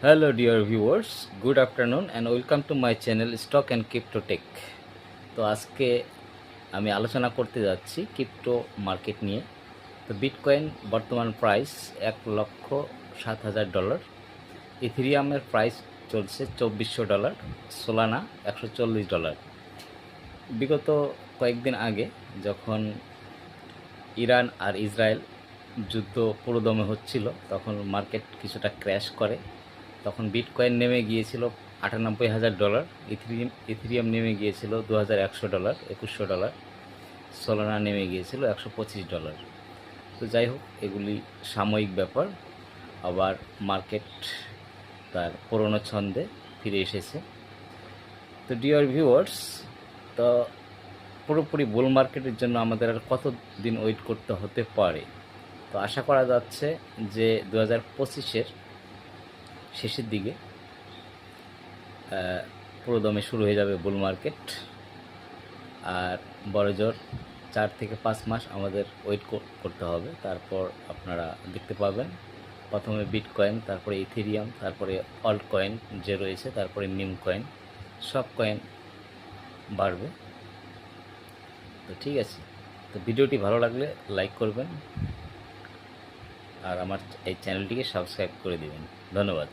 Hello, dear viewers. Good afternoon and welcome to my channel Stock and Crypto Tech. তো আজকে আমি আলোচনা করতে যাচ্ছি ক্রিপ্টো মার্কেট নিয়ে। তো বিটকয়েন বর্তমান প্রাইস $1,07,000, ইথেরিয়ামের প্রাইস চলছে $2,400, সোলানা $140। বিগত কয়েকদিন আগে যখন ইরান আর ইসরায়েল যুদ্ধ পুরোদমে হচ্ছিল তখন মার্কেট কিছুটা ক্র্যাশ করে। তখন বিটকয়েন নেমে গিয়েছিল $98,000, ইথেরিয়াম নেমে গিয়েছিল $2,100, $2,100, সোলানা নেমে গিয়েছিল $125। তো যাই হোক, এগুলি সাময়িক ব্যাপার। আবার মার্কেট তার পুরনো ছন্দে ফিরে এসেছে। তো ডিয়ার ভিউয়ার্স, তো পুরোপুরি বুল মার্কেটের জন্য আমাদের আর কত দিন ওয়েট করতে হতে পারে? তো আশা করা যাচ্ছে যে 2025-এর শেষের দিকে পুরো দমে শুরু হয়ে যাবে বুল মার্কেট। আর বড়জোর 4 থেকে 5 মাস আমাদের ওয়েট করতে হবে। তারপর আপনারা দেখতে পাবেন প্রথমে বিটকয়েন, তারপরে ইথেরিয়াম, তারপরে অল্ট কয়েন যে রয়েছে, তারপরে মিম কয়েন, সব কয়েন বাড়বে। তো ঠিক আছে, তো ভিডিওটি ভালো লাগলে লাইক করবেন আর আমার এই চ্যানেলটিকে সাবস্ক্রাইব করে দেবেন। ধন্যবাদ।